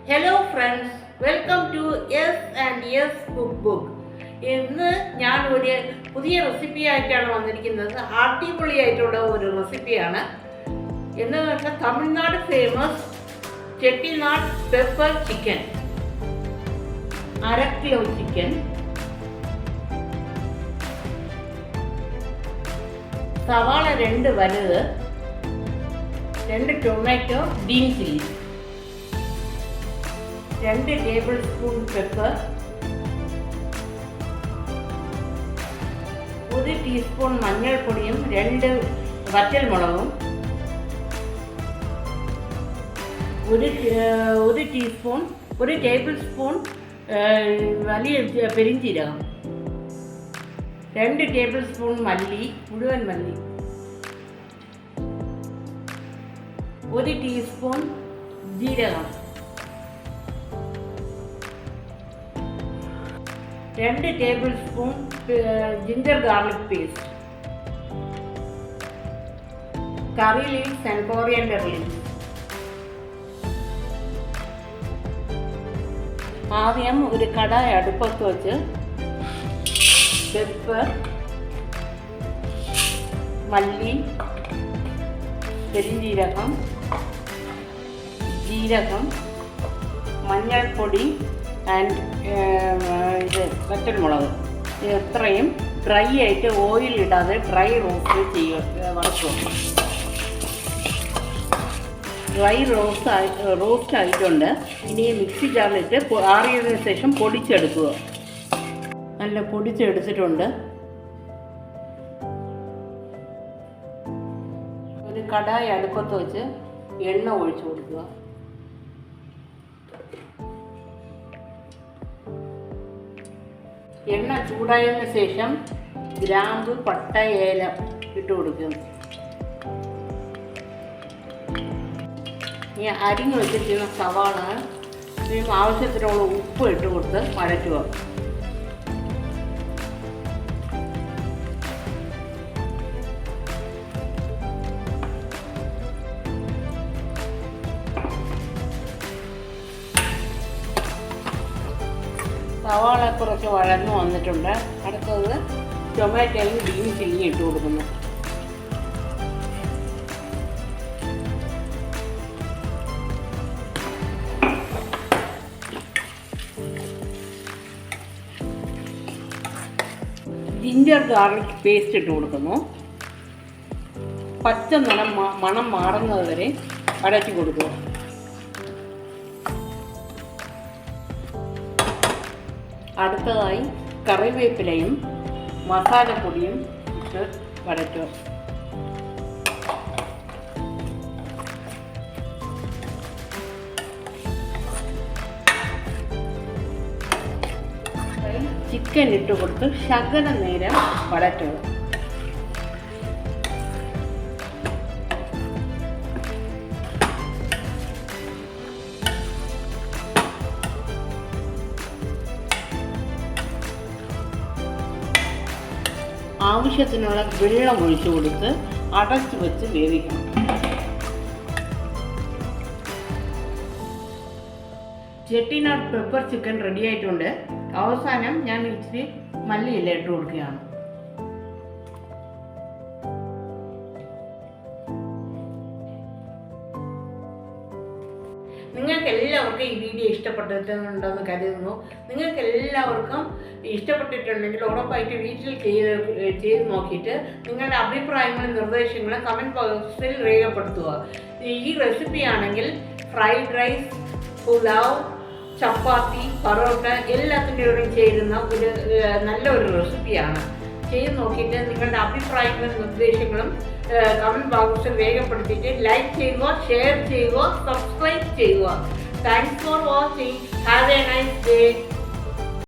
Hello friends, welcome to yes and yes cook book. ഇന്ന് ഞാൻ ഒരു പുതിയ റെസിപ്പി ആയിട്ടാണ് വന്നിരിക്കുന്നത്. അടിപൊളിയായിട്ടുള്ള ഒരു റെസിപ്പിയാണ്. എന്ന് വെച്ചാൽ Tamil Nadu famous Chettinad pepper chicken. 1/2 kilo chicken, സവാള 2 വലുത്, 2 tomato, green chilli, 2 table spoon pepper, 1 teaspoon മഞ്ഞൾപ്പൊടിയും 2 വറ്റൽമുളകും, 1 ടേബിൾ സ്പൂൺ വലിയ പെരിഞ്ചീരകം, 2 ടേബിൾ സ്പൂൺ മല്ലി, മുഴുവൻ മല്ലി, 1 ടീസ്പൂൺ ജീരകം, 2 table spoon ginger garlic paste, curry leaves and coriander leaves. ആദ്യം ഒരു കടായി അടുപ്പത്ത് വെച്ച് പെപ്പർ, മല്ലി, പെരിഞ്ജീരകം, ജീരകം, മഞ്ഞൾപ്പൊടി ആൻഡ് വറ്റൽമുളക് ഇത്രയും ഡ്രൈ ആയിട്ട് ഓയിൽ ഇടാതെ ഡ്രൈ റോസ്റ്റ് വറുക്കുക. ഡ്രൈ റോസ്റ്റ് ആയിട്ടുണ്ട്. ഇനി മിക്സി ജാറിലിട്ട് ആറിയതിനു ശേഷം പൊടിച്ചെടുക്കുക. നല്ല പൊടിച്ചെടുത്തിട്ടുണ്ട്. ഒരു കടായി അടുപ്പത്ത് വെച്ച് എണ്ണ ഒഴിച്ചു കൊടുക്കുക. എണ്ണ ചൂടായതിനു ശേഷം ഗ്രാമ്പ്, പട്ട, ഏലം ഇട്ട് കൊടുക്കുക. ഈ അരിഞ്ഞ് വെച്ചിരിക്കുന്ന സവാള ആവശ്യത്തിനുള്ള ഉപ്പ് ഇട്ട് കൊടുത്ത് വഴറ്റുക. സവാള കുറച്ച് വഴന്നു വന്നിട്ടുണ്ട്. അടുത്തത് ടൊമാറ്റോയും ഗ്രീൻ ചില്ലിയും ഇട്ട് കൊടുക്കുന്നു. ജിഞ്ചർ ഗാർലിക് പേസ്റ്റ് ഇട്ട് കൊടുക്കുന്നു. പച്ച മണം മാറുന്നത് വരെ അടച്ചു കൊടുക്കുക. അടുത്തതായി കറിവേപ്പിലയും മസാലപ്പൊടിയും ഇട്ട് വഴറ്റുക. ചിക്കൻ ഇട്ട് കൊടുത്ത് ശകല നേരം വഴറ്റുക. ആവശ്യത്തിനുള്ള വെള്ളം ഒഴിച്ചു കൊടുത്ത് അടച്ചു വെച്ച് വേവിക്കണം. ചെട്ടിനാട് പെപ്പർ ചിക്കൻ റെഡി ആയിട്ടുണ്ട്. അവസാനം ഞാൻ ഇച്ചിരി മല്ലിയില ഇട്ട് കൊടുക്കുകയാണ്. നിങ്ങൾക്ക് എല്ലാവർക്കും ഈ വീഡിയോ ഇഷ്ടപ്പെട്ടിട്ടുണ്ടെന്ന് കരുതുന്നു. നിങ്ങൾക്ക് എല്ലാവർക്കും ഇഷ്ടപ്പെട്ടിട്ടുണ്ടെങ്കിൽ ഉറപ്പായിട്ട് വീട്ടിൽ ചെയ്ത് നോക്കിയിട്ട് നിങ്ങളുടെ അഭിപ്രായങ്ങളും നിർദ്ദേശങ്ങളും കമൻറ്റ് ബോക്സിൽ രേഖപ്പെടുത്തുക. ഈ റെസിപ്പി ആണെങ്കിൽ ഫ്രൈഡ് റൈസ്, പുലാവ്, ചപ്പാത്തി, പൊറോട്ട എല്ലാത്തിൻ്റെയും ചേരുന്ന ഒരു നല്ലൊരു റെസിപ്പിയാണ്. ചെയ്ത് നോക്കിയിട്ട് നിങ്ങളുടെ അഭിപ്രായങ്ങളും നിർദ്ദേശങ്ങളും കമൻറ്റ് ബോക്സിൽ രേഖപ്പെടുത്തിയിട്ട് ലൈക്ക് ചെയ്യുക, ഷെയർ ചെയ്യുക, സബ്സ്ക്രൈബ് ചെയ്യുക. Thanks for watching. Have A nice day.